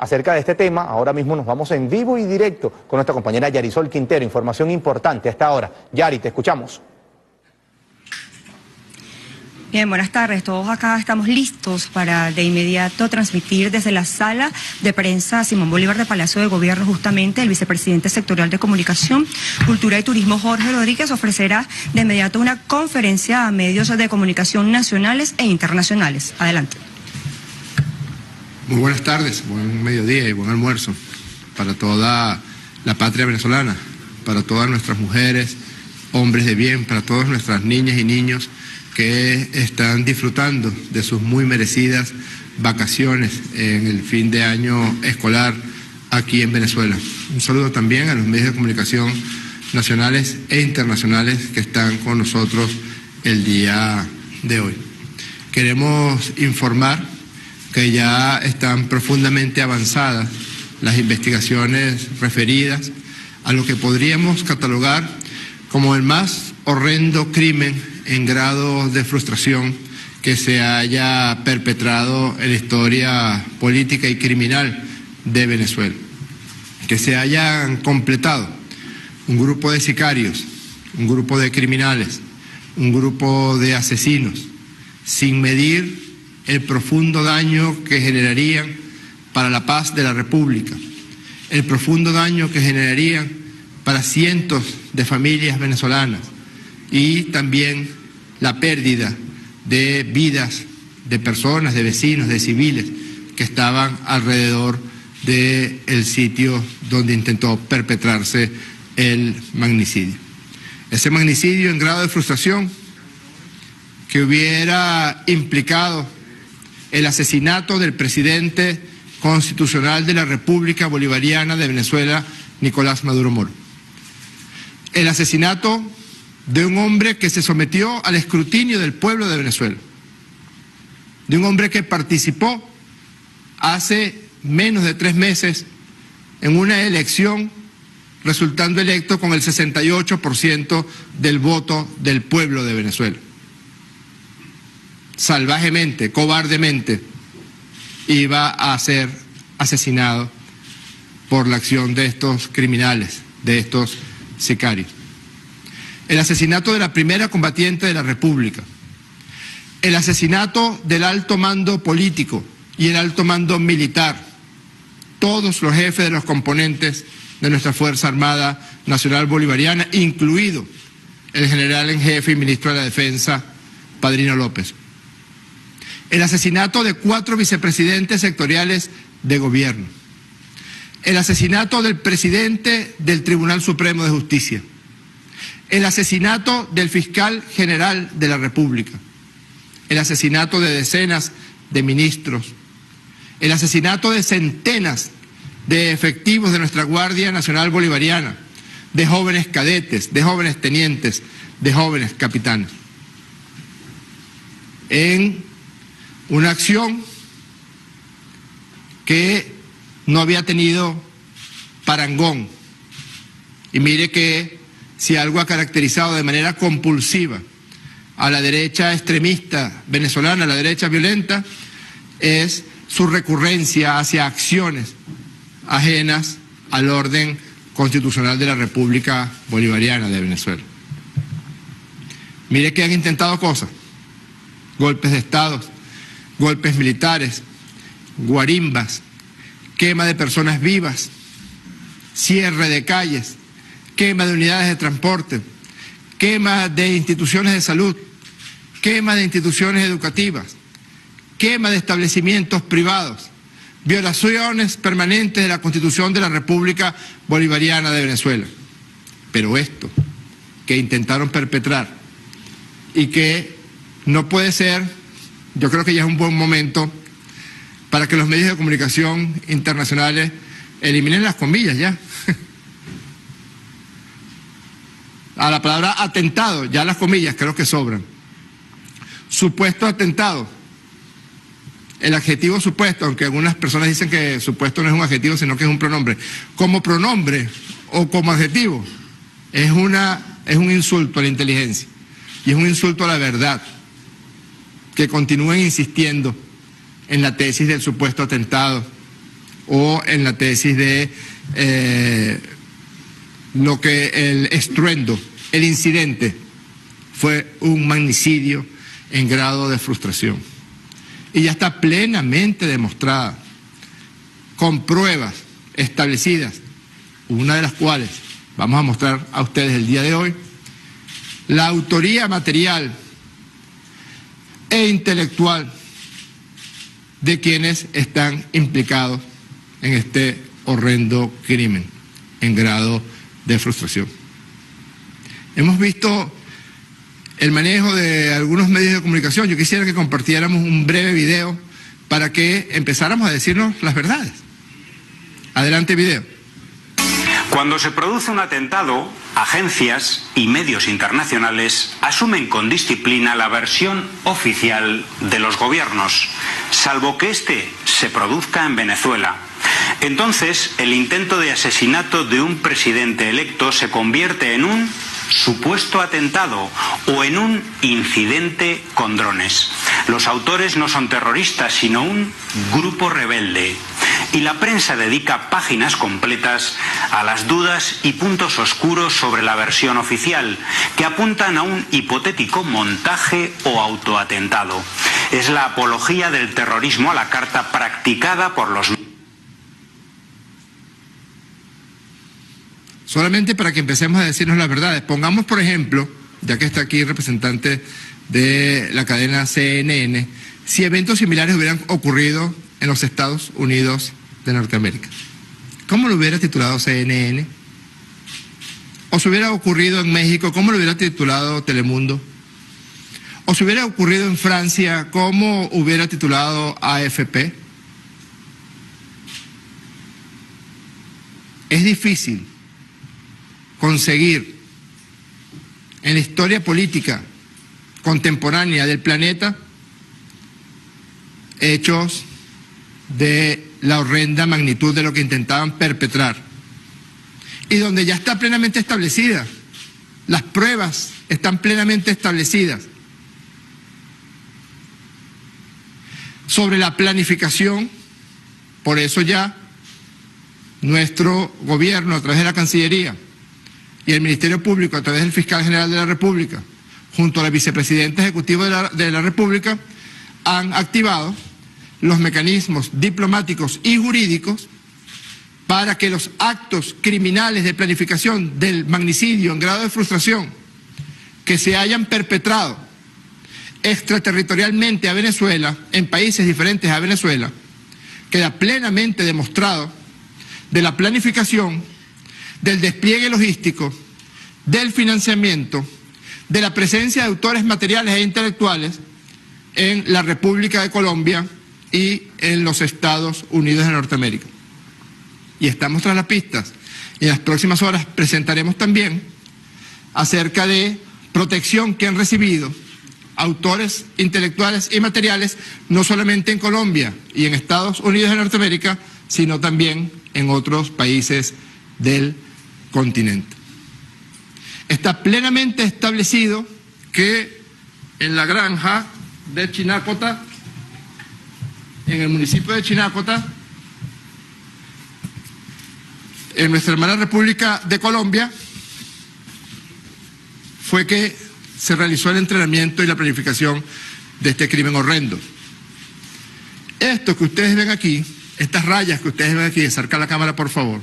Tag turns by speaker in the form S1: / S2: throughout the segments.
S1: acerca de este tema. Ahora mismo nos vamos en vivo y directo con nuestra compañera Yarisol Quintero. Información importante a esta hora. Yari, te escuchamos.
S2: Bien, buenas tardes. Todos acá estamos listos para de inmediato transmitir desde la sala de prensa Simón Bolívar de Palacio de Gobierno. Justamente el vicepresidente sectorial de Comunicación, Cultura y Turismo, Jorge Rodríguez, ofrecerá de inmediato una conferencia a medios de comunicación nacionales e internacionales. Adelante.
S3: Muy buenas tardes, buen mediodía y buen almuerzo para toda la patria venezolana, para todas nuestras mujeres, hombres de bien, para todas nuestras niñas y niños que están disfrutando de sus muy merecidas vacaciones en el fin de año escolar aquí en Venezuela. Un saludo también a los medios de comunicación nacionales e internacionales que están con nosotros el día de hoy. Queremos informar que ya están profundamente avanzadas las investigaciones referidas a lo que podríamos catalogar como el más horrendo crimen en grado de frustración que se haya perpetrado en la historia política y criminal de Venezuela. Que se hayan completado un grupo de sicarios, un grupo de criminales, un grupo de asesinos, sin medir el profundo daño que generarían para la paz de la República, el profundo daño que generarían para cientos de familias venezolanas y también la pérdida de vidas de personas, de vecinos, de civiles que estaban alrededor del sitio donde intentó perpetrarse el magnicidio. Ese magnicidio en grado de frustración que hubiera implicado el asesinato del presidente constitucional de la República Bolivariana de Venezuela, Nicolás Maduro Moro. El asesinato de un hombre que se sometió al escrutinio del pueblo de Venezuela, de un hombre que participó hace menos de 3 meses en una elección resultando electo con el 68% del voto del pueblo de Venezuela. Salvajemente, cobardemente, iba a ser asesinado por la acción de estos criminales, de estos sicarios. El asesinato de la primera combatiente de la República, el asesinato del alto mando político y el alto mando militar, todos los jefes de los componentes de nuestra Fuerza Armada Nacional Bolivariana, incluido el general en jefe y ministro de la Defensa, Padrino López. El asesinato de 4 vicepresidentes sectoriales de gobierno. El asesinato del presidente del Tribunal Supremo de Justicia. El asesinato del fiscal general de la República. El asesinato de decenas de ministros. El asesinato de centenas de efectivos de nuestra Guardia Nacional Bolivariana, de jóvenes cadetes, de jóvenes tenientes, de jóvenes capitanes. En una acción que no había tenido parangón. Y mire que si algo ha caracterizado de manera compulsiva a la derecha extremista venezolana, a la derecha violenta, es su recurrencia hacia acciones ajenas al orden constitucional de la República Bolivariana de Venezuela. Mire que han intentado cosas: golpes de Estado, golpes militares, guarimbas, quema de personas vivas, cierre de calles, quema de unidades de transporte, quema de instituciones de salud, quema de instituciones educativas, quema de establecimientos privados, violaciones permanentes de la Constitución de la República Bolivariana de Venezuela. Pero esto que intentaron perpetrar y que no puede ser, yo creo que ya es un buen momento para que los medios de comunicación internacionales eliminen las comillas ya. A la palabra atentado, ya las comillas creo que sobran. Supuesto atentado. El adjetivo supuesto, aunque algunas personas dicen que supuesto no es un adjetivo, sino que es un pronombre. Como pronombre o como adjetivo, es un insulto a la inteligencia y es un insulto a la verdad. Que continúen insistiendo en la tesis del supuesto atentado o en la tesis de lo que el estruendo, el incidente, fue un magnicidio en grado de frustración. Y ya está plenamente demostrada, con pruebas establecidas, una de las cuales vamos a mostrar a ustedes el día de hoy, la autoría material e intelectual de quienes están implicados en este horrendo crimen en grado de frustración. Hemos visto el manejo de algunos medios de comunicación. Yo quisiera que compartiéramos un breve video para que empezáramos a decirnos las verdades. Adelante, video.
S4: Cuando se produce un atentado, agencias y medios internacionales asumen con disciplina la versión oficial de los gobiernos, salvo que este se produzca en Venezuela. Entonces, el intento de asesinato de un presidente electo se convierte en un supuesto atentado o en un incidente con drones. Los autores no son terroristas, sino un grupo rebelde. Y la prensa dedica páginas completas a las dudas y puntos oscuros sobre la versión oficial, que apuntan a un hipotético montaje o autoatentado. Es la apología del terrorismo a la carta practicada por los...
S3: Solamente para que empecemos a decirnos las verdades. Pongamos, por ejemplo, ya que está aquí el representante de la cadena CNN, si eventos similares hubieran ocurrido en los Estados Unidos de Norteamérica. ¿Cómo lo hubiera titulado CNN? ¿O si hubiera ocurrido en México, cómo lo hubiera titulado Telemundo? ¿O si hubiera ocurrido en Francia, cómo hubiera titulado AFP? Es difícil conseguir en la historia política contemporánea del planeta hechos de la horrenda magnitud de lo que intentaban perpetrar y donde ya está plenamente establecida, las pruebas están plenamente establecidas sobre la planificación. Por eso ya nuestro gobierno, a través de la Cancillería y el Ministerio Público, a través del Fiscal General de la República, junto a la Vicepresidenta Ejecutiva de la República, han activado los mecanismos diplomáticos y jurídicos para que los actos criminales de planificación del magnicidio en grado de frustración que se hayan perpetrado extraterritorialmente a Venezuela, en países diferentes a Venezuela, queda plenamente demostrado de la planificación, del despliegue logístico, del financiamiento, de la presencia de autores materiales e intelectuales en la República de Colombia y en los Estados Unidos de Norteamérica. Y estamos tras las pistas. Y en las próximas horas presentaremos también acerca de protección que han recibido autores intelectuales y materiales, no solamente en Colombia y en Estados Unidos de Norteamérica, sino también en otros países del continente. Está plenamente establecido que en la granja de Chinácota, en el municipio de Chinácota, en nuestra hermana República de Colombia, fue que se realizó el entrenamiento y la planificación de este crimen horrendo. Esto que ustedes ven aquí, estas rayas que ustedes ven aquí, acerca la cámara por favor,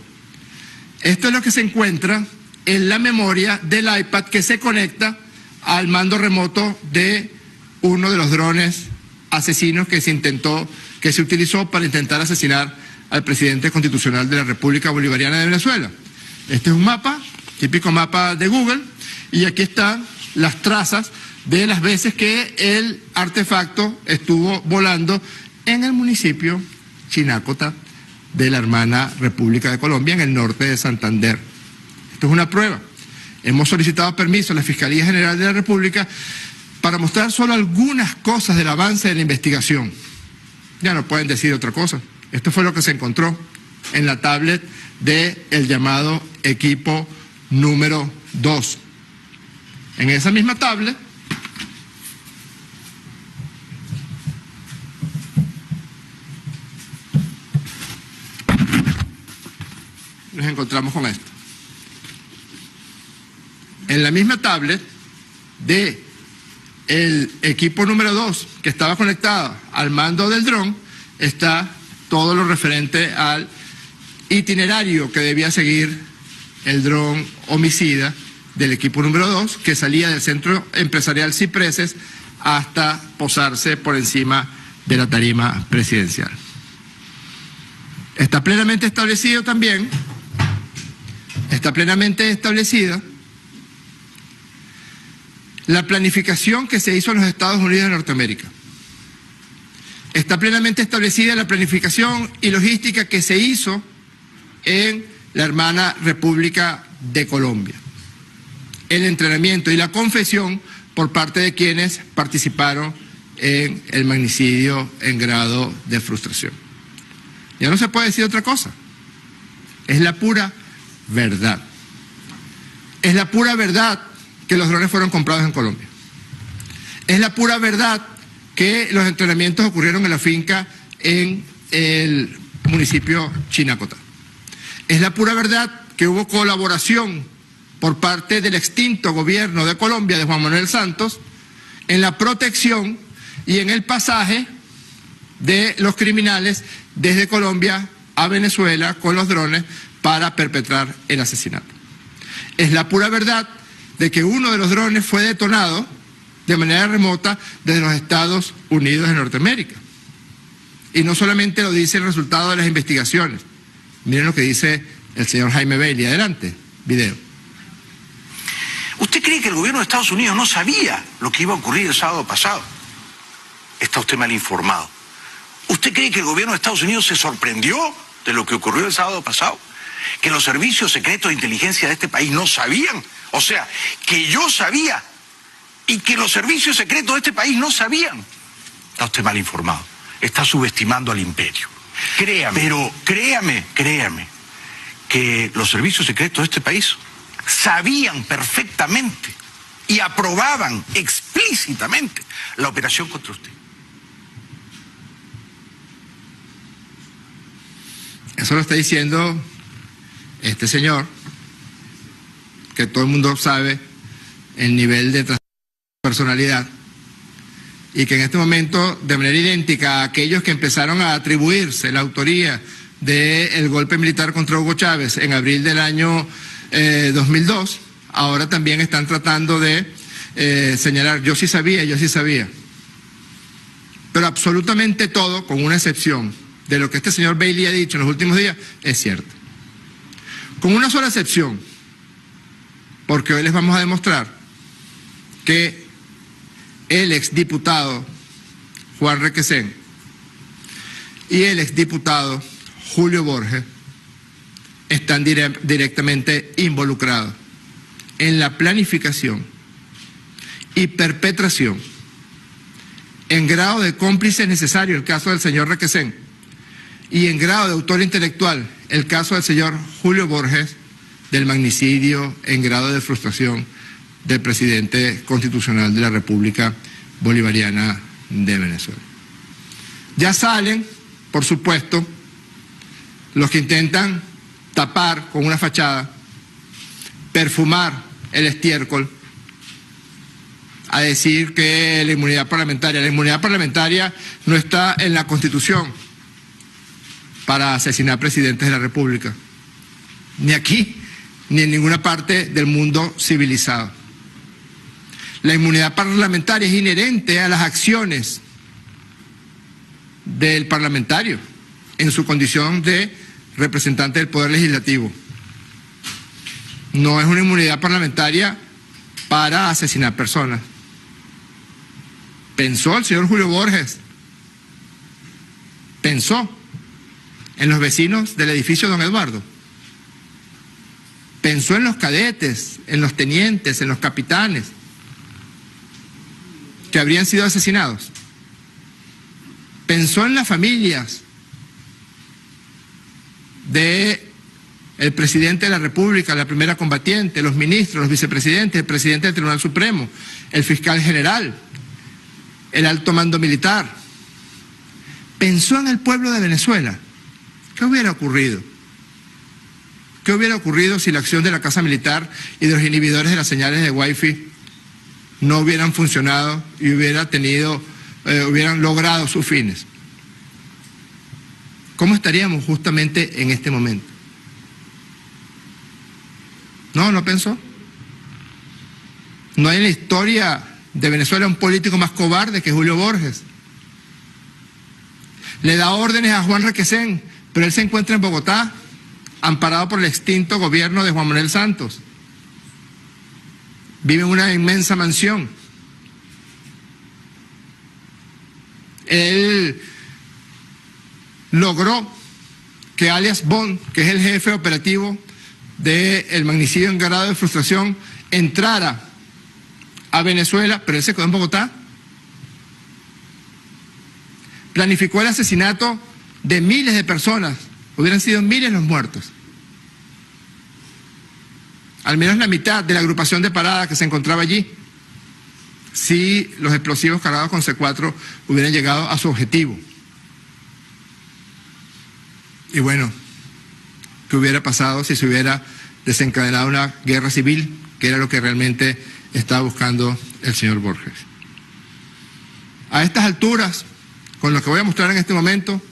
S3: esto es lo que se encuentra en la memoria del iPad que se conecta al mando remoto de uno de los drones asesinos que se utilizó para intentar asesinar al presidente constitucional de la República Bolivariana de Venezuela. Este es un mapa, típico mapa de Google, y aquí están las trazas de las veces que el artefacto estuvo volando en el municipio Chinácota de la hermana República de Colombia, en el norte de Santander. Esto es una prueba. Hemos solicitado permiso a la Fiscalía General de la República para mostrar solo algunas cosas del avance de la investigación. Ya no pueden decir otra cosa. Esto fue lo que se encontró en la tablet del llamado equipo número 2. En esa misma tablet nos encontramos con esto. En la misma tablet de el equipo número 2 que estaba conectado al mando del dron está todo lo referente al itinerario que debía seguir el dron homicida del equipo número 2, que salía del centro empresarial Cipreses hasta posarse por encima de la tarima presidencial. Está plenamente establecido también, la planificación que se hizo en los Estados Unidos de Norteamérica. Está plenamente establecida la planificación y logística que se hizo en la hermana República de Colombia. El entrenamiento y la confesión por parte de quienes participaron en el magnicidio en grado de frustración. Ya no se puede decir otra cosa. Es la pura verdad. Es la pura verdad que los drones fueron comprados en Colombia. Es la pura verdad que los entrenamientos ocurrieron en la finca en el municipio Chinacotá. Es la pura verdad que hubo colaboración por parte del extinto gobierno de Colombia, de Juan Manuel Santos, en la protección y en el pasaje de los criminales desde Colombia a Venezuela con los drones para perpetrar el asesinato. Es la pura verdad de que uno de los drones fue detonado de manera remota desde los Estados Unidos de Norteamérica. Y no solamente lo dice el resultado de las investigaciones. Miren lo que dice el señor Jaime Bailey. Adelante, video.
S5: ¿Usted cree que el gobierno de Estados Unidos no sabía lo que iba a ocurrir el sábado pasado? Está usted mal informado. ¿Usted cree que el gobierno de Estados Unidos se sorprendió de lo que ocurrió el sábado pasado? ¿Que los servicios secretos de inteligencia de este país no sabían? O sea, que yo sabía y que los servicios secretos de este país no sabían. Está usted mal informado. Está subestimando al imperio. Créame. Pero créame, que los servicios secretos de este país sabían perfectamente y aprobaban explícitamente la operación contra usted.
S3: Eso lo está diciendo este señor, que todo el mundo sabe el nivel de personalidad, y que en este momento, de manera idéntica a aquellos que empezaron a atribuirse la autoría del golpe militar contra Hugo Chávez en abril del año 2002, ahora también están tratando de señalar, yo sí sabía. Pero absolutamente todo, con una excepción de lo que este señor Bailey ha dicho en los últimos días, es cierto. Con una sola excepción, porque hoy les vamos a demostrar que el exdiputado Juan Requesén y el exdiputado Julio Borges están directamente involucrados en la planificación y perpetración en grado de cómplice necesario el caso del señor Requesén y en grado de autor intelectual el caso del señor Julio Borges del magnicidio en grado de frustración del presidente constitucional de la República Bolivariana de Venezuela. Ya salen, por supuesto, los que intentan tapar con una fachada, perfumar el estiércol, a decir que la inmunidad parlamentaria no está en la Constitución para asesinar presidentes de la República, ni aquí ni en ninguna parte del mundo civilizado. La inmunidad parlamentaria es inherente a las acciones del parlamentario en su condición de representante del Poder Legislativo. No es una inmunidad parlamentaria para asesinar personas. Pensó el señor Julio Borges, pensó en los vecinos del edificio Don Eduardo, pensó en los cadetes, en los tenientes, en los capitanes que habrían sido asesinados, pensó en las familias de el presidente de la República, la primera combatiente, los ministros, los vicepresidentes, el presidente del Tribunal Supremo, el fiscal general, el alto mando militar. Pensó en el pueblo de Venezuela. ¿Qué hubiera ocurrido? ¿Qué hubiera ocurrido si la acción de la Casa Militar y de los inhibidores de las señales de Wi-Fi no hubieran funcionado y hubieran logrado sus fines? ¿Cómo estaríamos justamente en este momento? ¿No pensó? No hay en la historia de Venezuela un político más cobarde que Julio Borges. Le da órdenes a Juan Requesén, pero él se encuentra en Bogotá, amparado por el extinto gobierno de Juan Manuel Santos. Vive en una inmensa mansión. Él logró que alias Bond, que es el jefe operativo del magnicidio en grado de frustración, entrara a Venezuela, pero él se quedó en Bogotá. Planificó el asesinato de miles de personas, hubieran sido miles los muertos. Al menos la mitad de la agrupación de Parada que se encontraba allí, si los explosivos cargados con C4 hubieran llegado a su objetivo. Y bueno, ¿qué hubiera pasado si se hubiera desencadenado una guerra civil, que era lo que realmente estaba buscando el señor Borges? A estas alturas, con lo que voy a mostrar en este momento,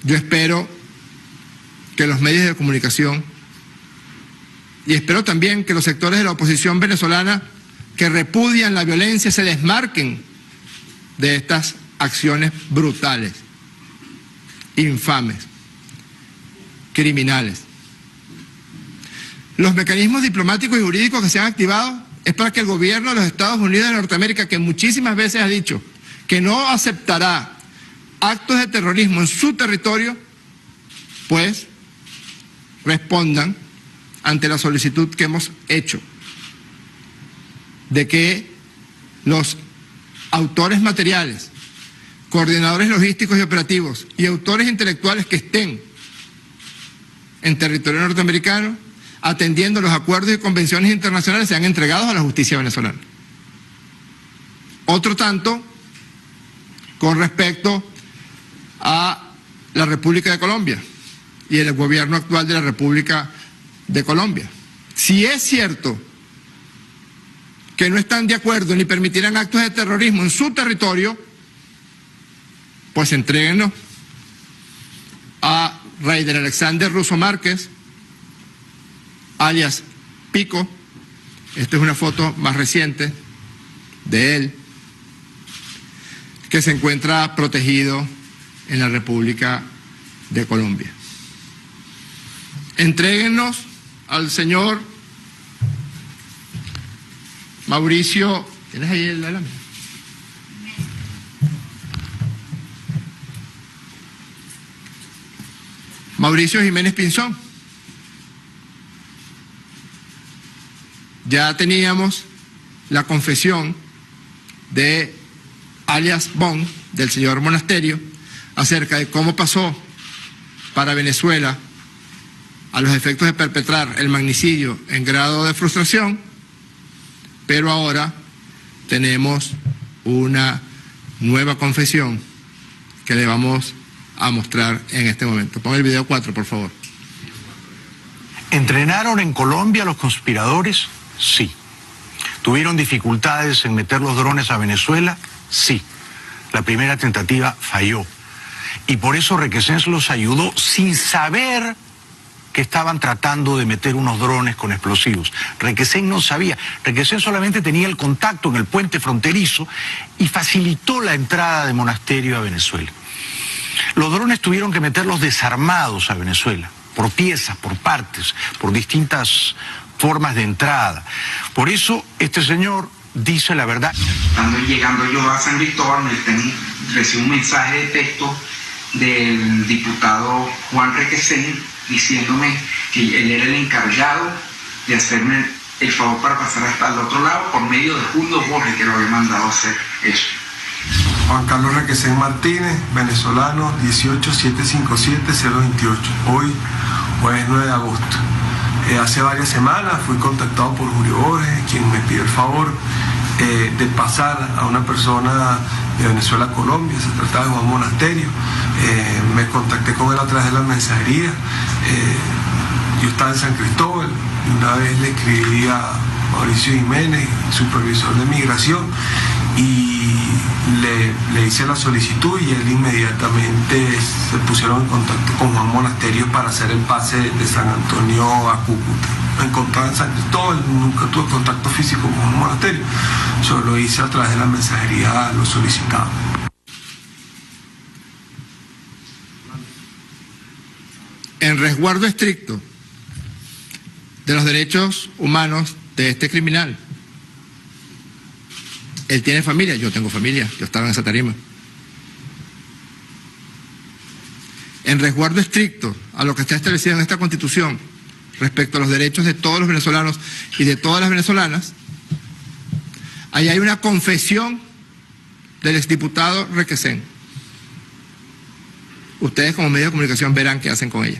S3: yo espero que los medios de comunicación y espero también que los sectores de la oposición venezolana que repudian la violencia se desmarquen de estas acciones brutales, infames, criminales. Los mecanismos diplomáticos y jurídicos que se han activado es para que el gobierno de los Estados Unidos de Norteamérica, que muchísimas veces ha dicho que no aceptará actos de terrorismo en su territorio, pues respondan ante la solicitud que hemos hecho de que los autores materiales, coordinadores logísticos y operativos y autores intelectuales que estén en territorio norteamericano atendiendo los acuerdos y convenciones internacionales sean entregados a la justicia venezolana. Otro tanto con respecto a la República de Colombia y el gobierno actual de la República de Colombia. Si es cierto que no están de acuerdo ni permitirán actos de terrorismo en su territorio, pues entréguenlo a Raider Alexander Russo Márquez, alias Pico. Esta es una foto más reciente de él, que se encuentra protegido en la República de Colombia. Entréguennos al señor Mauricio, ¿tienes ahí el lámina? Mauricio Jiménez Pinzón. Ya teníamos la confesión de alias Bond, del señor Monasterio, acerca de cómo pasó para Venezuela a los efectos de perpetrar el magnicidio en grado de frustración, pero ahora tenemos una nueva confesión que le vamos a mostrar en este momento. Pon el video 4, por favor.
S5: ¿Entrenaron en Colombia los conspiradores? Sí. ¿Tuvieron dificultades en meter los drones a Venezuela? Sí. La primera tentativa falló. Y por eso Requesens los ayudó sin saber que estaban tratando de meter unos drones con explosivos. Requesens no sabía. Requesens solamente tenía el contacto en el puente fronterizo y facilitó la entrada de Monasterio a Venezuela. Los drones tuvieron que meterlos desarmados a Venezuela, por piezas, por partes, por distintas formas de entrada. Por eso este señor dice la verdad.
S6: Llegando yo a San Cristóbal, recibí un mensaje de texto del diputado Juan Requesens diciéndome que él era el encargado de hacerme el favor para pasar hasta el otro lado por medio de Julio Borges, que lo había mandado a hacer eso.
S7: Juan Carlos Requesens Martínez, venezolano, 18-757-028. Hoy, jueves 9 de agosto. Hace varias semanas fui contactado por Julio Borges, quien me pidió el favor de pasar a una persona de Venezuela a Colombia. Se trataba de Juan Monasterio. Me contacté con él a través de la mensajería. yo estaba en San Cristóbal y una vez le escribí a Mauricio Jiménez, supervisor de migración, y le hice la solicitud y él inmediatamente se pusieron en contacto con Juan Monasterio para hacer el pase de San Antonio a Cúcuta. Me encontraba en San Cristóbal, nunca tuve contacto físico con Juan Monasterio, solo lo hice a través de la mensajería lo solicitado.
S3: En resguardo estricto de los derechos humanos de este criminal. Él tiene familia, yo tengo familia, yo estaba en esa tarima. En resguardo estricto a lo que está establecido en esta Constitución respecto a los derechos de todos los venezolanos y de todas las venezolanas, ahí hay una confesión del exdiputado Requesén. Ustedes como medio de comunicación verán qué hacen con ella.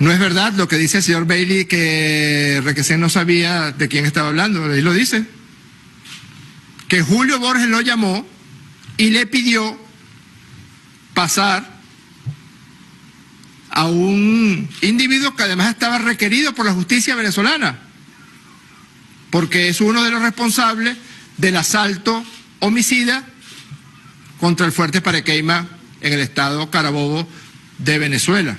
S3: No es verdad lo que dice el señor Bailey, que Requesén no sabía de quién estaba hablando. Él lo dice. Que Julio Borges lo llamó y le pidió pasar a un individuo que además estaba requerido por la justicia venezolana, porque es uno de los responsables del asalto homicida contra el fuerte Parequeima en el estado Carabobo de Venezuela.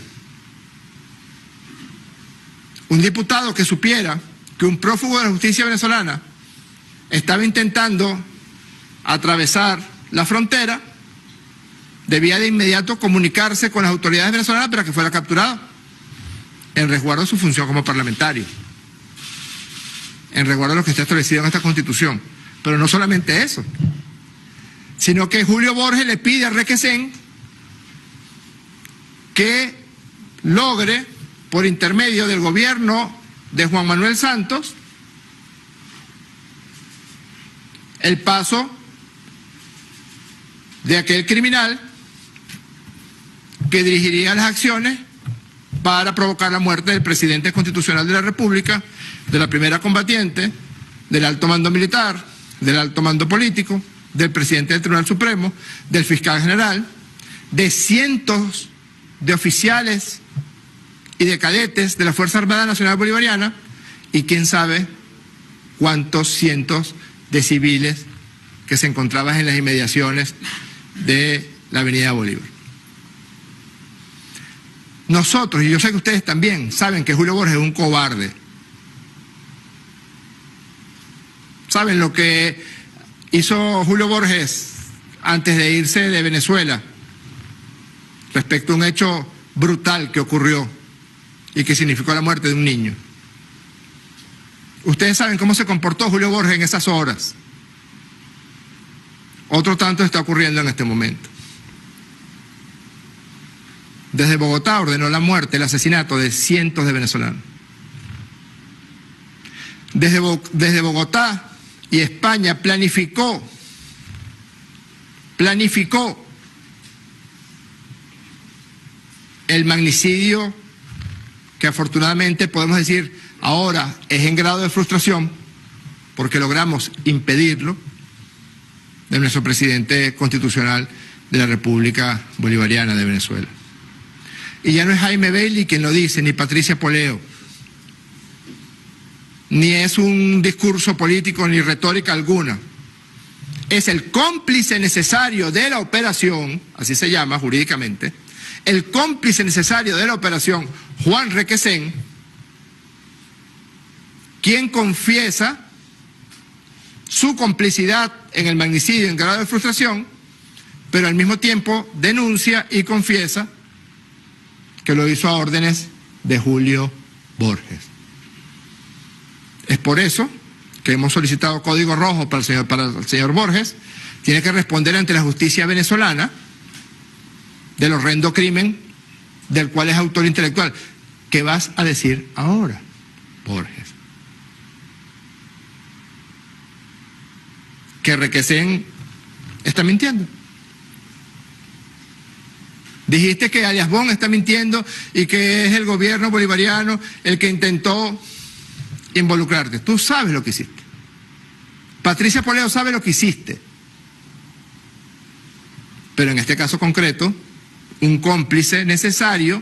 S3: Un diputado que supiera que un prófugo de la justicia venezolana estaba intentando atravesar la frontera, debía de inmediato comunicarse con las autoridades venezolanas para que fuera capturado, en resguardo de su función como parlamentario, en resguardo de lo que está establecido en esta Constitución. Pero no solamente eso, sino que Julio Borges le pide a Requesén que logre, por intermedio del gobierno de Juan Manuel Santos, el paso de aquel criminal que dirigiría las acciones para provocar la muerte del presidente constitucional de la República, de la primera combatiente, del alto mando militar, del alto mando político, del presidente del Tribunal Supremo, del fiscal general, de cientos de oficiales y de cadetes de la Fuerza Armada Nacional Bolivariana, y quién sabe cuántos cientos de civiles que se encontraban en las inmediaciones de la Avenida Bolívar. Nosotros, y yo sé que ustedes también, saben que Julio Borges es un cobarde. ¿Saben lo que hizo Julio Borges antes de irse de Venezuela respecto a un hecho brutal que ocurrió y que significó la muerte de un niño? Ustedes saben cómo se comportó Julio Borges en esas horas. Otro tanto está ocurriendo en este momento. Desde Bogotá ordenó la muerte, el asesinato de cientos de venezolanos. Desde Bogotá y España planificó el magnicidio que afortunadamente podemos decir ahora es en grado de frustración porque logramos impedirlo, de nuestro presidente constitucional de la República Bolivariana de Venezuela. Y ya no es Jaime Bailey quien lo dice, ni Patricia Poleo, ni es un discurso político ni retórica alguna. Es el cómplice necesario de la operación, así se llama jurídicamente, el cómplice necesario de la operación, Juan Requesén, quien confiesa su complicidad en el magnicidio en grado de frustración, pero al mismo tiempo denuncia y confiesa que lo hizo a órdenes de Julio Borges. Es por eso que hemos solicitado código rojo para el señor Borges. Tiene que responder ante la justicia venezolana del horrendo crimen del cual es autor intelectual. ¿Qué vas a decir ahora, Borges? Que Requesén está mintiendo. Dijiste que alias Bon está mintiendo y que es el gobierno bolivariano el que intentó involucrarte. Tú sabes lo que hiciste. Patricia Poleo sabe lo que hiciste. Pero en este caso concreto, un cómplice necesario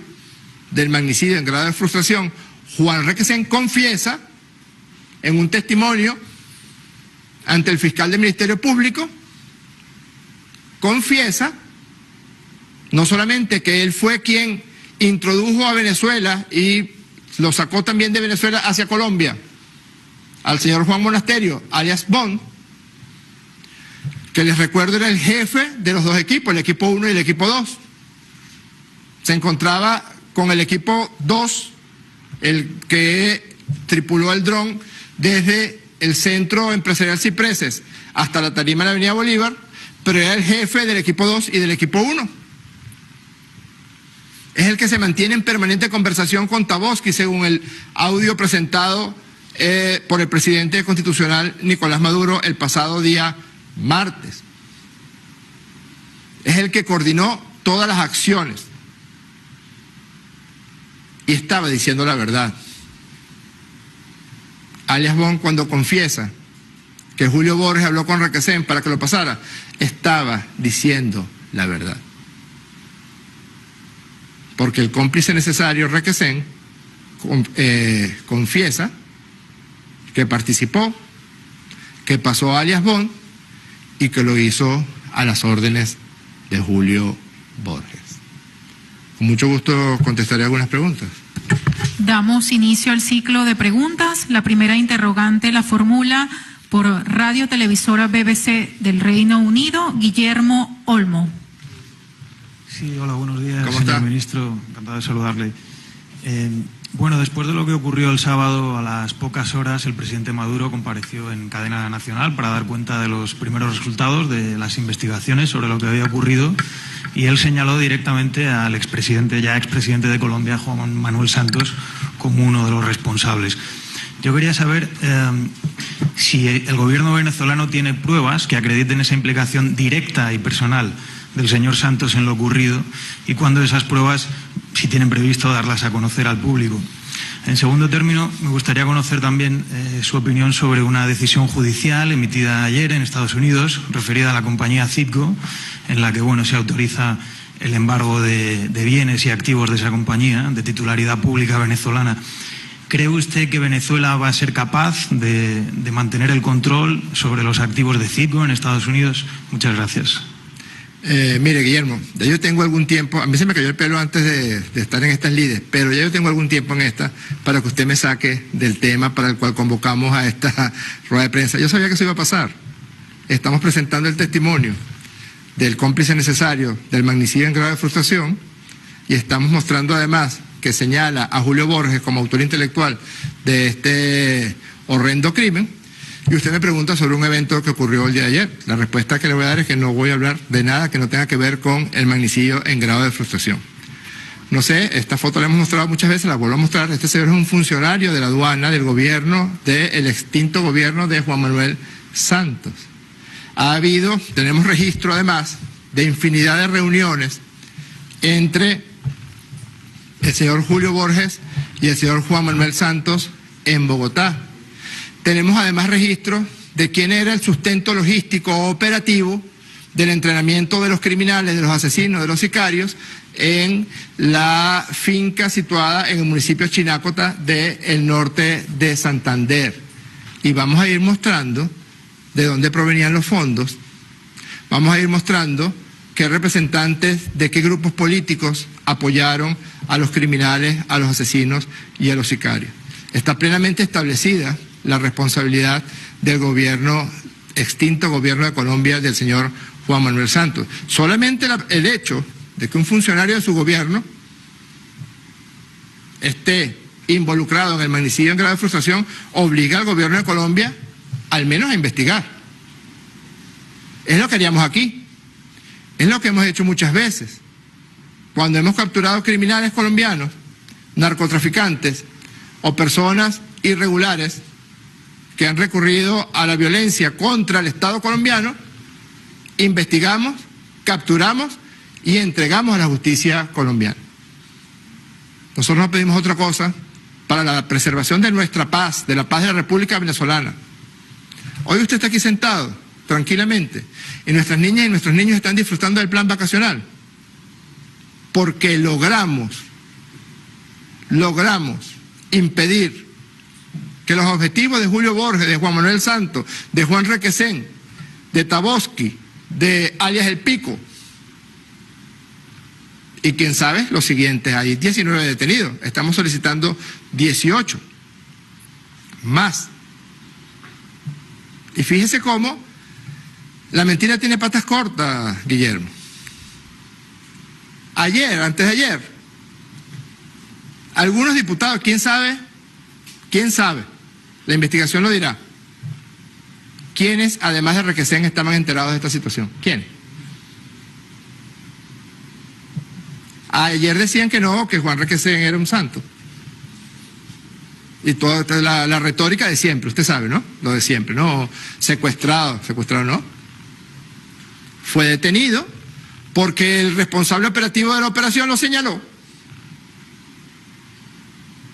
S3: del magnicidio en grado de frustración, Juan Requesén, confiesa en un testimonio ante el fiscal del Ministerio Público, confiesa no solamente que él fue quien introdujo a Venezuela y lo sacó también de Venezuela hacia Colombia al señor Juan Monasterio, alias Bond, que les recuerdo era el jefe de los dos equipos, el equipo 1 y el equipo 2. Se encontraba con el equipo 2, el que tripuló el dron desde el Centro Empresarial Cipreses hasta la tarima de la Avenida Bolívar, pero era el jefe del equipo 2 y del equipo 1. Es el que se mantiene en permanente conversación con Tabosky, según el audio presentado por el presidente constitucional Nicolás Maduro el pasado día martes. Es el que coordinó todas las acciones y estaba diciendo la verdad. Alias Bond, cuando confiesa que Julio Borges habló con Requesén para que lo pasara, estaba diciendo la verdad. Porque el cómplice necesario, Requesén, confiesa que participó, que pasó a alias Bond y que lo hizo a las órdenes de Julio Borges. Con mucho gusto contestaré algunas preguntas.
S8: Damos inicio al ciclo de preguntas. La primera interrogante la formula por Radio Televisora BBC del Reino Unido, Guillermo Olmo.
S9: Sí, hola, buenos días,
S3: ¿Cómo
S9: señor
S3: está?
S9: ministro. Encantado de saludarle. Bueno, después de lo que ocurrió el sábado, a las pocas horas, el presidente Maduro compareció en cadena nacional para dar cuenta de los primeros resultados de las investigaciones sobre lo que había ocurrido, y él señaló directamente al expresidente, ya expresidente de Colombia, Juan Manuel Santos, como uno de los responsables. Yo quería saber si el gobierno venezolano tiene pruebas que acrediten esa implicación directa y personal del señor Santos en lo ocurrido, y cuándo esas pruebas, si tienen previsto darlas a conocer al público. En segundo término, me gustaría conocer también su opinión sobre una decisión judicial emitida ayer en Estados Unidos referida a la compañía Citgo, en la que se autoriza el embargo de bienes y activos de esa compañía de titularidad pública venezolana. ¿Cree usted que Venezuela va a ser capaz de mantener el control sobre los activos de Citgo en Estados Unidos? Muchas gracias.
S3: Mire, Guillermo, ya yo tengo algún tiempo, a mí se me cayó el pelo antes de estar en estas lides, pero ya yo tengo algún tiempo en esta para que usted me saque del tema para el cual convocamos a esta rueda de prensa. Yo sabía que eso iba a pasar. Estamos presentando el testimonio del cómplice necesario del magnicidio en grado de frustración, y estamos mostrando además que señala a Julio Borges como autor intelectual de este horrendo crimen. Y usted me pregunta sobre un evento que ocurrió el día de ayer. La respuesta que le voy a dar es que no voy a hablar de nada que no tenga que ver con el magnicidio en grado de frustración. No sé, esta foto la hemos mostrado muchas veces, la vuelvo a mostrar. Este señor es un funcionario de la aduana del gobierno, del extinto gobierno de Juan Manuel Santos. Tenemos registro además de infinidad de reuniones entre el señor Julio Borges y el señor Juan Manuel Santos en Bogotá. Tenemos además registro de quién era el sustento logístico operativo del entrenamiento de los criminales, de los asesinos, de los sicarios, en la finca situada en el municipio de Chinácota del norte de Santander. Y vamos a ir mostrando de dónde provenían los fondos, vamos a ir mostrando qué representantes de qué grupos políticos apoyaron a los criminales, a los asesinos y a los sicarios. Está plenamente establecida la responsabilidad del gobierno, extinto gobierno de Colombia, del señor Juan Manuel Santos. Solamente el hecho de que un funcionario de su gobierno esté involucrado en el magnicidio en grado de frustración obliga al gobierno de Colombia al menos a investigar. Es lo que haríamos aquí, es lo que hemos hecho muchas veces. Cuando hemos capturado criminales colombianos, narcotraficantes o personas irregulares que han recurrido a la violencia contra el Estado colombiano, investigamos, capturamos y entregamos a la justicia colombiana. Nosotros no pedimos otra cosa para la preservación de nuestra paz, de la paz de la República Venezolana. Hoy usted está aquí sentado, tranquilamente, y nuestras niñas y nuestros niños están disfrutando del plan vacacional. porque logramos impedir que los objetivos de Julio Borges, de Juan Manuel Santos, de Juan Requesén, de Tabosky, de alias El Pico, y quién sabe, los siguientes, hay 19 detenidos, estamos solicitando 18 más. Y fíjese cómo la mentira tiene patas cortas, Guillermo. Ayer, antes de ayer, algunos diputados, ¿quién sabe? La investigación lo dirá. ¿Quiénes, además de Requesén, estaban enterados de esta situación? ¿Quiénes? Ayer decían que no, que Juan Requesén era un santo. Y toda la retórica de siempre, usted sabe, ¿no? Lo de siempre, ¿no? Secuestrado no. Fue detenido porque el responsable operativo de la operación lo señaló.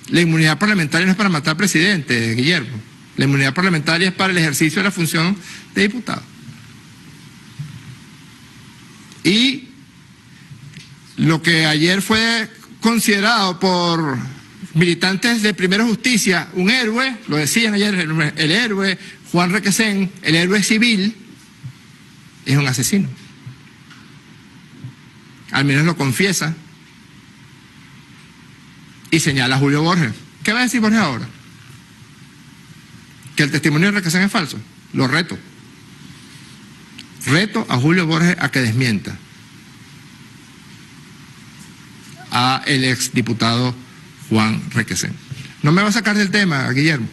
S3: La inmunidad parlamentaria no es para matar presidente, Guillermo. La inmunidad parlamentaria es para el ejercicio de la función de diputado. Y lo que ayer fue considerado por militantes de Primero Justicia un héroe, lo decían ayer, el héroe Juan Requesén, el héroe civil, es un asesino. Al menos lo confiesa. Y señala a Julio Borges. ¿Qué va a decir Borges ahora? ¿Que el testimonio de Requesén es falso? Lo reto. Reto a Julio Borges a que desmienta a el exdiputado Juan Requesén. No me va a sacar del tema, Guillermo.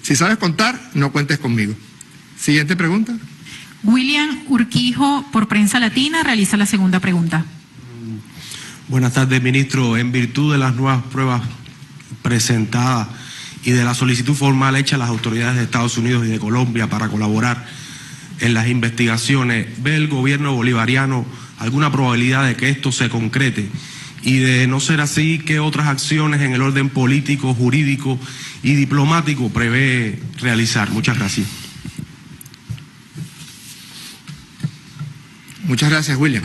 S3: Si sabes contar, no cuentes conmigo. Siguiente pregunta.
S8: William Urquijo, por Prensa Latina, realiza la segunda pregunta.
S7: Buenas tardes, ministro. En virtud de las nuevas pruebas presentadas y de la solicitud formal hecha a las autoridades de Estados Unidos y de Colombia para colaborar en las investigaciones, ¿ve el gobierno bolivariano alguna probabilidad de que esto se concrete? Y de no ser así, ¿qué otras acciones en el orden político, jurídico y diplomático prevé realizar? Muchas gracias.
S3: Muchas gracias, William.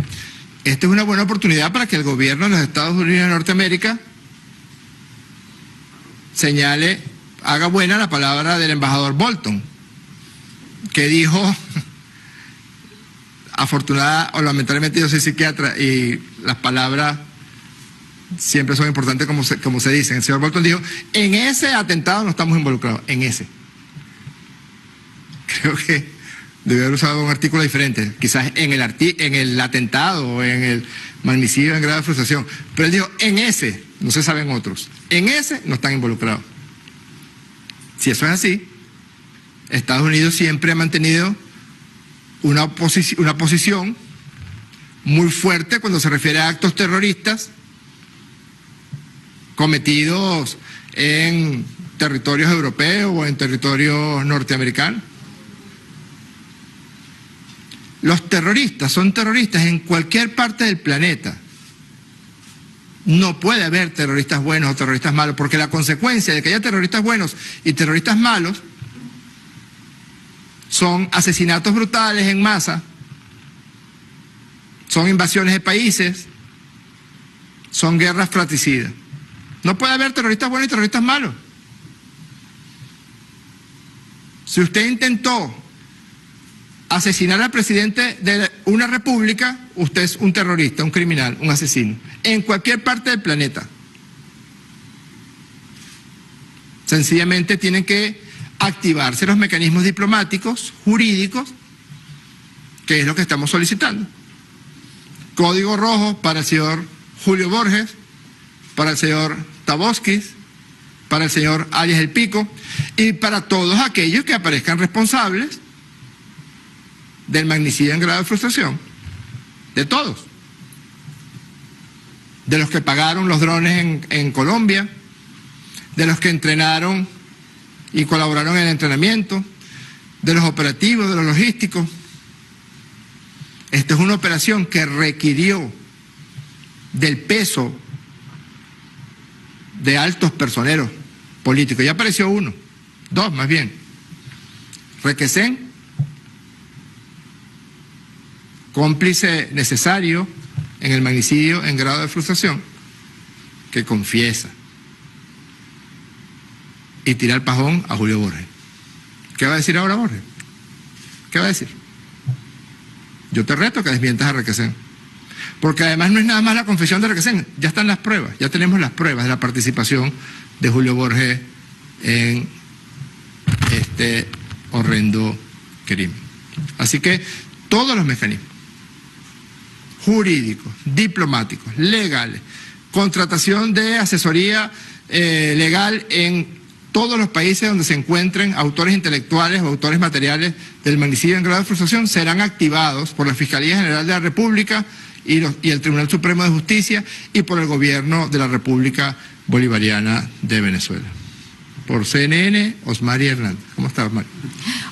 S3: Esta es una buena oportunidad para que el gobierno de los Estados Unidos de Norteamérica señale, haga buena la palabra del embajador Bolton, que dijo, afortunada o lamentablemente yo soy psiquiatra y las palabras siempre son importantes como se dicen. El señor Bolton dijo, en ese atentado no estamos involucrados, en ese. Creo que debió haber usado un artículo diferente, quizás en el atentado o en el magnicidio en grado de frustración. Pero él dijo, en ese, no se saben otros, en ese no están involucrados. Si eso es así, Estados Unidos siempre ha mantenido una posición muy fuerte cuando se refiere a actos terroristas cometidos en territorios europeos o en territorios norteamericanos. Los terroristas son terroristas en cualquier parte del planeta. No puede haber terroristas buenos o terroristas malos, porque la consecuencia de que haya terroristas buenos y terroristas malos son asesinatos brutales en masa, son invasiones de países, son guerras fratricidas. No puede haber terroristas buenos y terroristas malos. Si usted intentó asesinar al presidente de una república, usted es un terrorista, un criminal, un asesino, en cualquier parte del planeta. Sencillamente tienen que activarse los mecanismos diplomáticos, jurídicos, que es lo que estamos solicitando. Código rojo para el señor Julio Borges, para el señor Tabosky, para el señor alias El Pico y para todos aquellos que aparezcan responsables del magnicidio en grado de frustración, de todos, de los que pagaron los drones en Colombia, de los que entrenaron y colaboraron en el entrenamiento, de los operativos, de los logísticos. Esta es una operación que requirió del peso de altos personeros políticos. Ya apareció uno, dos más bien. Requesén, cómplice necesario en el magnicidio en grado de frustración, que confiesa y tira el pajón a Julio Borges. ¿Qué va a decir ahora Borges? ¿Qué va a decir? Yo te reto que desmientas a Requesén. Porque además no es nada más la confesión de Requesén, ya están las pruebas, ya tenemos las pruebas de la participación de Julio Borges en este horrendo crimen. Así que todos los mecanismos jurídicos, diplomáticos, legales, contratación de asesoría legal en todos los países donde se encuentren autores intelectuales o autores materiales del magnicidio en grado de frustración serán activados por la Fiscalía General de la República y el Tribunal Supremo de Justicia y por el Gobierno de la República Bolivariana de Venezuela. Por CNN, Osmari Hernández. ¿Cómo está, Osmari?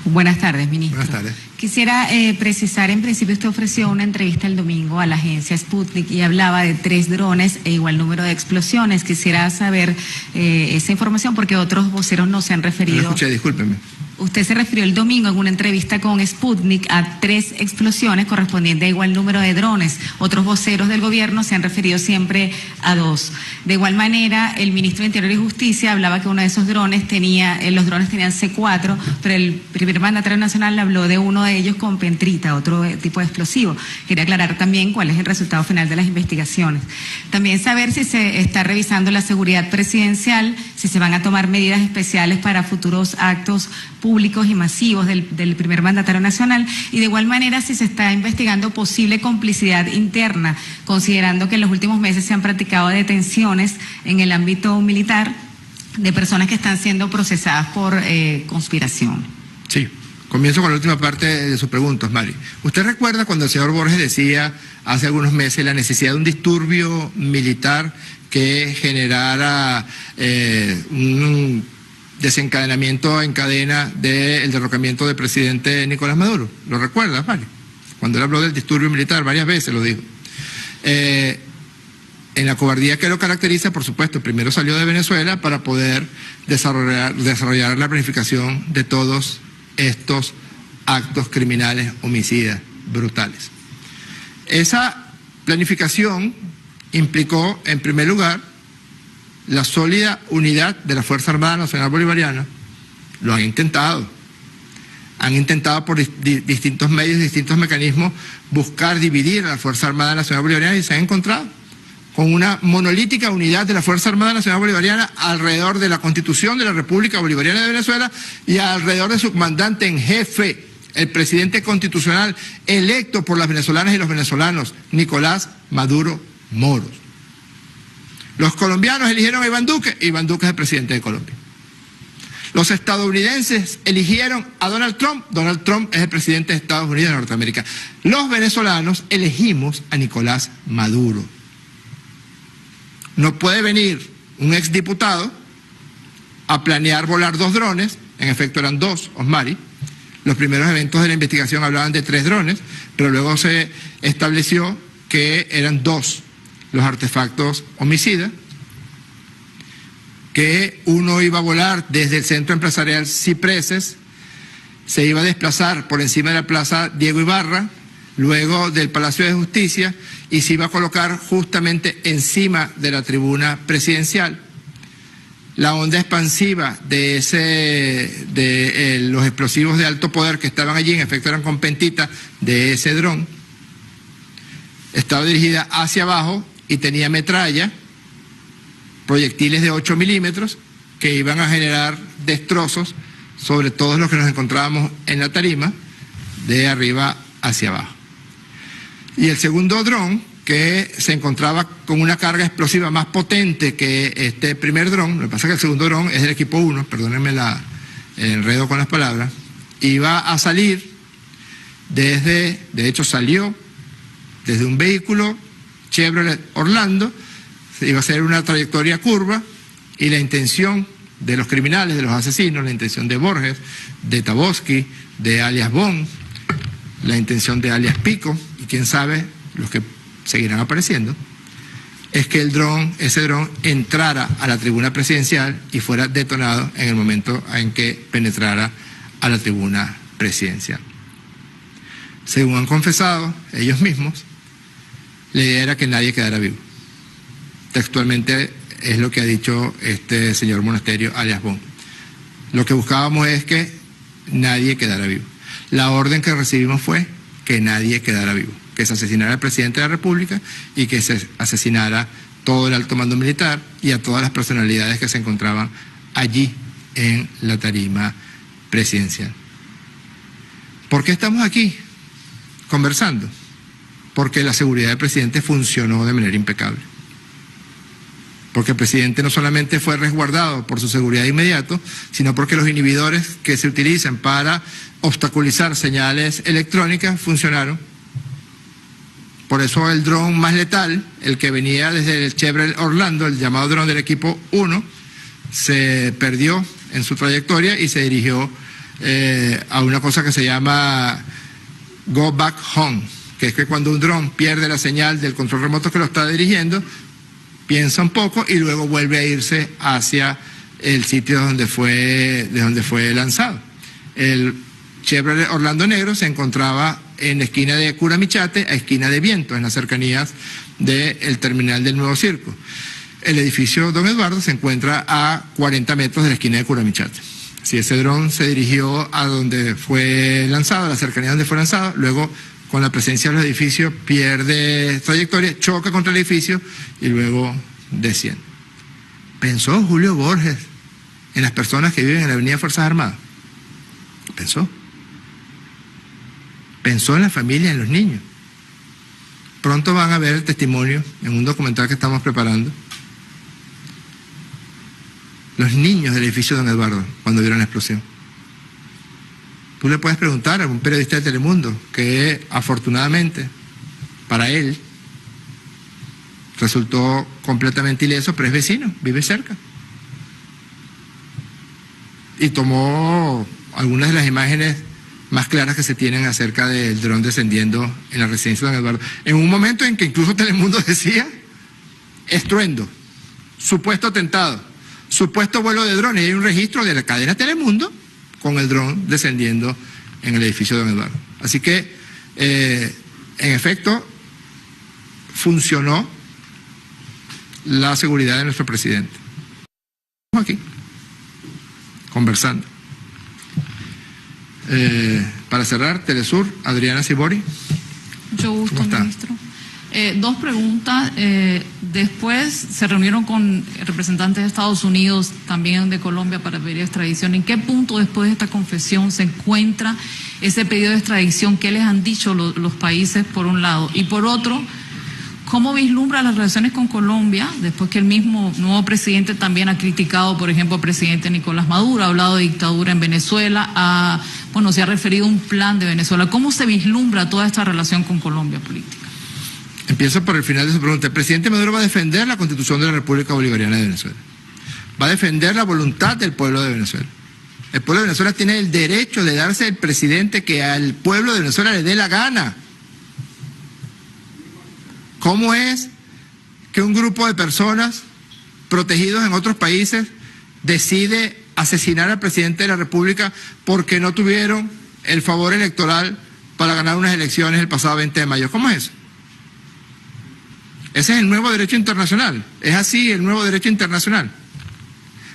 S10: Buenas tardes, ministro.
S3: Buenas tardes.
S10: Quisiera precisar, en principio usted ofreció una entrevista el domingo a la agencia Sputnik y hablaba de 3 drones e igual número de explosiones. Quisiera saber esa información porque otros voceros no se han referido.
S3: No escuché, discúlpeme.
S10: Usted se refirió el domingo en una entrevista con Sputnik a 3 explosiones correspondientes a igual número de drones. Otros voceros del gobierno se han referido siempre a 2. De igual manera, el ministro de Interior y Justicia hablaba que uno de esos drones los drones tenían C4, pero el primer mandatario nacional habló de uno de ellos con pentrita, otro tipo de explosivo. Quería aclarar también cuál es el resultado final de las investigaciones. También saber si se está revisando la seguridad presidencial, si se van a tomar medidas especiales para futuros actos públicos y masivos del primer mandatario nacional, y de igual manera si se está investigando posible complicidad interna, considerando que en los últimos meses se han practicado detenciones en el ámbito militar de personas que están siendo procesadas por conspiración.
S3: Sí, comienzo con la última parte de su pregunta, Mari. ¿Usted recuerda cuando el señor Borges decía hace algunos meses la necesidad de un disturbio militar que generara un desencadenamiento en cadena del derrocamiento del presidente Nicolás Maduro? ¿Lo recuerdas, Mari? Cuando él habló del disturbio militar, varias veces lo dijo. En la cobardía que lo caracteriza, por supuesto, primero salió de Venezuela para poder desarrollar la planificación de todos estos actos criminales, homicidas, brutales. Esa planificación implicó, en primer lugar, la sólida unidad de la Fuerza Armada Nacional Bolivariana. Lo han intentado por distintos medios, distintos mecanismos, buscar dividir a la Fuerza Armada Nacional Bolivariana y se han encontrado con una monolítica unidad de la Fuerza Armada Nacional Bolivariana alrededor de la Constitución de la República Bolivariana de Venezuela y alrededor de su comandante en jefe, el presidente constitucional electo por las venezolanas y los venezolanos, Nicolás Maduro Moros. Los colombianos eligieron a Iván Duque es el presidente de Colombia. Los estadounidenses eligieron a Donald Trump es el presidente de Estados Unidos de Norteamérica. Los venezolanos elegimos a Nicolás Maduro. No puede venir un exdiputado a planear volar 2 drones, en efecto eran 2, Osmari. Los primeros eventos de la investigación hablaban de 3 drones, pero luego se estableció que eran 2 los artefactos homicidas, que uno iba a volar desde el centro empresarial Cipreses, se iba a desplazar por encima de la plaza Diego Ibarra, luego del Palacio de Justicia, y se iba a colocar justamente encima de la tribuna presidencial. La onda expansiva de los explosivos de alto poder que estaban allí, en efecto eran con pentita de ese dron, estaba dirigida hacia abajo y tenía metralla, proyectiles de 8 milímetros que iban a generar destrozos sobre todos los que nos encontrábamos en la tarima, de arriba hacia abajo. Y el segundo dron, que se encontraba con una carga explosiva más potente que este primer dron, lo que pasa es que el segundo dron es del equipo 1, perdónenme el enredo con las palabras, iba a salir de hecho salió desde un vehículo Chevrolet Orlando, iba a ser una trayectoria curva, y la intención de los criminales, de los asesinos, la intención de Borges, de Tabosky, de alias Bon, la intención de alias Pico, y quién sabe los que seguirán apareciendo, es que ese dron entrara a la tribuna presidencial y fuera detonado en el momento en que penetrara a la tribuna presidencial. Según han confesado ellos mismos, la idea era que nadie quedara vivo. Textualmente es lo que ha dicho este señor Monasterio, alias Bon. Lo que buscábamos es que nadie quedara vivo. La orden que recibimos fue que nadie quedara vivo, que se asesinara al presidente de la República y que se asesinara todo el alto mando militar y a todas las personalidades que se encontraban allí en la tarima presidencial. ¿Por qué estamos aquí conversando? Porque la seguridad del presidente funcionó de manera impecable. Porque el presidente no solamente fue resguardado por su seguridad de inmediato, sino porque los inhibidores que se utilizan para obstaculizar señales electrónicas funcionaron. Por eso el dron más letal, el que venía desde el Chevrolet Orlando, el llamado dron del equipo 1, se perdió en su trayectoria y se dirigió a una cosa que se llama Go Back Home, que es que cuando un dron pierde la señal del control remoto que lo está dirigiendo, piensa un poco y luego vuelve a irse hacia el sitio de donde fue lanzado. El Chevrolet Orlando negro se encontraba en la esquina de Curamichate a esquina de Viento, en las cercanías del terminal del Nuevo Circo. El edificio Don Eduardo se encuentra a 40 metros de la esquina de Curamichate. Si ese dron se dirigió a donde fue lanzado, a la cercanía donde fue lanzado, luego con la presencia de los edificios pierde trayectoria, choca contra el edificio y luego desciende. ¿Pensó Julio Borges en las personas que viven en la Avenida Fuerzas Armadas? ¿Pensó? Pensó en la familia, en los niños. Pronto van a ver el testimonio en un documental que estamos preparando. Los niños del edificio Don Eduardo, cuando vieron la explosión. Tú le puedes preguntar a un periodista de Telemundo que afortunadamente para él resultó completamente ileso, pero es vecino, vive cerca. Y tomó algunas de las imágenes más claras que se tienen acerca del dron descendiendo en la residencia de Don Eduardo. En un momento en que incluso Telemundo decía estruendo, supuesto atentado, supuesto vuelo de drones. Y hay un registro de la cadena Telemundo con el dron descendiendo en el edificio de Don Eduardo. Así que, en efecto, funcionó la seguridad de nuestro presidente. Estamos aquí, conversando. Para cerrar, Telesur, Adriana Sibori.
S11: Mucho gusto, ministro. Dos preguntas. Después se reunieron con representantes de Estados Unidos, también de Colombia, para pedir extradición. ¿En qué punto después de esta confesión se encuentra ese pedido de extradición? ¿Qué les han dicho los países, por un lado? Y por otro, ¿cómo vislumbra las relaciones con Colombia después que el mismo nuevo presidente también ha criticado, por ejemplo, al presidente Nicolás Maduro, ha hablado de dictadura en Venezuela, se ha referido a un plan de Venezuela? ¿Cómo se vislumbra toda esta relación con Colombia política?
S3: Empiezo por el final de su pregunta. El presidente Maduro va a defender la Constitución de la República Bolivariana de Venezuela. Va a defender la voluntad del pueblo de Venezuela. El pueblo de Venezuela tiene el derecho de darse el presidente que al pueblo de Venezuela le dé la gana. ¿Cómo es que un grupo de personas protegidos en otros países decide asesinar al presidente de la República porque no tuvieron el favor electoral para ganar unas elecciones el pasado 20 de mayo? ¿Cómo es eso? Ese es el nuevo derecho internacional. Es así el nuevo derecho internacional.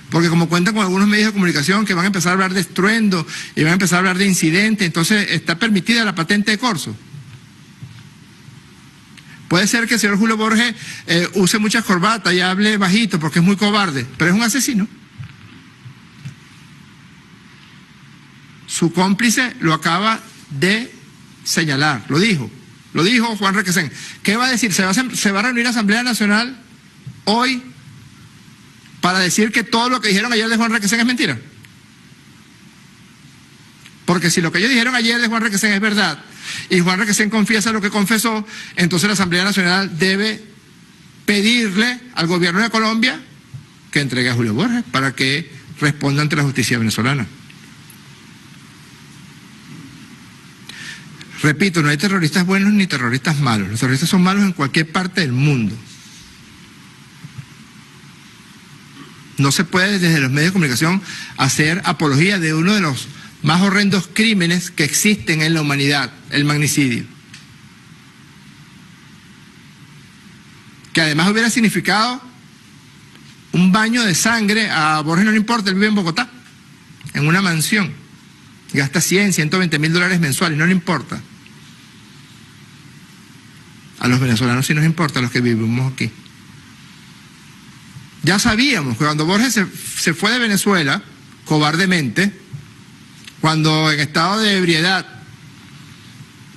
S3: Porque como cuentan con algunos medios de comunicación que van a empezar a hablar de estruendo y van a empezar a hablar de incidente, entonces está permitida la patente de corso. Puede ser que el señor Julio Borges use muchas corbatas y hable bajito porque es muy cobarde, pero es un asesino. Su cómplice lo acaba de señalar, lo dijo Juan Requesén. ¿Qué va a decir? ¿Se va a reunir la Asamblea Nacional hoy para decir que todo lo que dijeron ayer de Juan Requesén es mentira? Porque si lo que ellos dijeron ayer de Juan Requesén es verdad y Juan Requesén confiesa lo que confesó, entonces la Asamblea Nacional debe pedirle al gobierno de Colombia que entregue a Julio Borges para que responda ante la justicia venezolana. Repito, no hay terroristas buenos ni terroristas malos. Los terroristas son malos en cualquier parte del mundo. No se puede desde los medios de comunicación hacer apología de uno de los más horrendos crímenes que existen en la humanidad, el magnicidio. que además hubiera significado un baño de sangre. A Borges no le importa, él vive en Bogotá, en una mansión, gasta 100, 120 mil dólares mensuales, no le importa. A los venezolanos sí nos importa, a los que vivimos aquí. Ya sabíamos que cuando Borges se fue de Venezuela, cobardemente, cuando en estado de ebriedad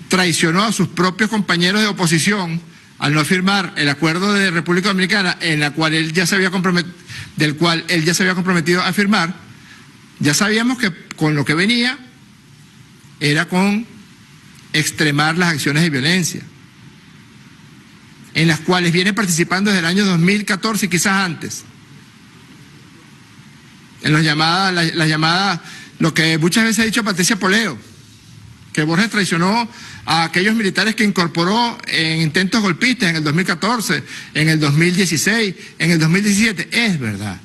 S3: traicionó a sus propios compañeros de oposición al no firmar el acuerdo de República Dominicana en la cual él ya se había del cual él ya se había comprometido a firmar, ya sabíamos que con lo que venía era con extremar las acciones de violencia, en las cuales viene participando desde el año 2014 y quizás antes. En las llamadas, lo que muchas veces ha dicho Patricia Poleo, que Borges traicionó a aquellos militares que incorporó en intentos golpistas en el 2014, en el 2016, en el 2017, es verdad.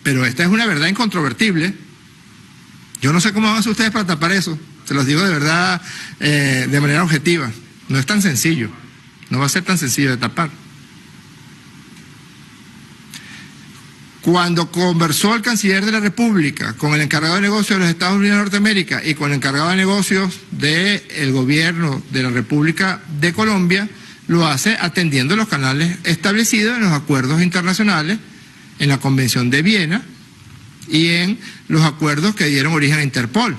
S3: Pero esta es una verdad incontrovertible. Yo no sé cómo van a hacer ustedes para tapar eso, se los digo de verdad, de manera objetiva. No es tan sencillo, no va a ser tan sencillo de tapar. Cuando conversó el canciller de la República con el encargado de negocios de los Estados Unidos de Norteamérica y con el encargado de negocios del gobierno de la República de Colombia, lo hace atendiendo los canales establecidos en los acuerdos internacionales, en la Convención de Viena y en los acuerdos que dieron origen a Interpol.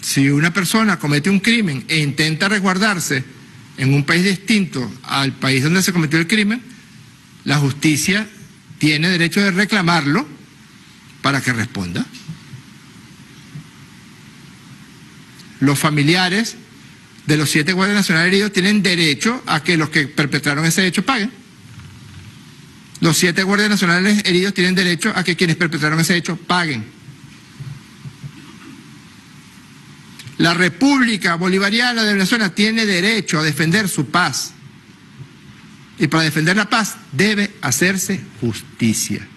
S3: Si una persona comete un crimen e intenta resguardarse en un país distinto al país donde se cometió el crimen, la justicia tiene derecho de reclamarlo para que responda. Los familiares de los 7 guardias nacionales heridos tienen derecho a que los que perpetraron ese hecho paguen. Los 7 guardias nacionales heridos tienen derecho a que quienes perpetraron ese hecho paguen. La República Bolivariana de Venezuela tiene derecho a defender su paz. Y para defender la paz debe hacerse justicia.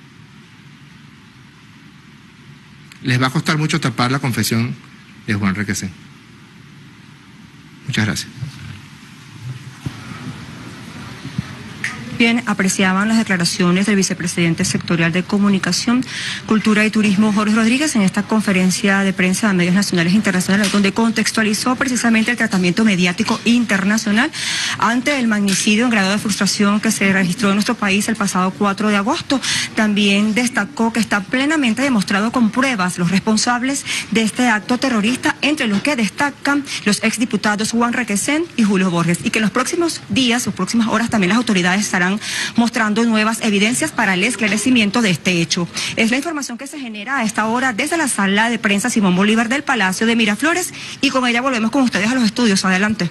S3: Les va a costar mucho tapar la confesión de Juan Requesén. Muchas gracias.
S2: Bien, apreciaban las declaraciones del vicepresidente sectorial de Comunicación, Cultura y Turismo, Jorge Rodríguez, en esta conferencia de prensa de medios nacionales e internacionales, donde contextualizó precisamente el tratamiento mediático internacional ante el magnicidio en grado de frustración que se registró en nuestro país el pasado 4 de agosto. También destacó que está plenamente demostrado con pruebas los responsables de este acto terrorista, entre los que destacan los exdiputados Juan Requesén y Julio Borges, y que en los próximos días o próximas horas también las autoridades estarán mostrando nuevas evidencias para el esclarecimiento de este hecho. Es la información que se genera a esta hora desde la sala de prensa Simón Bolívar del Palacio de Miraflores, y con ella volvemos con ustedes a los estudios. Adelante.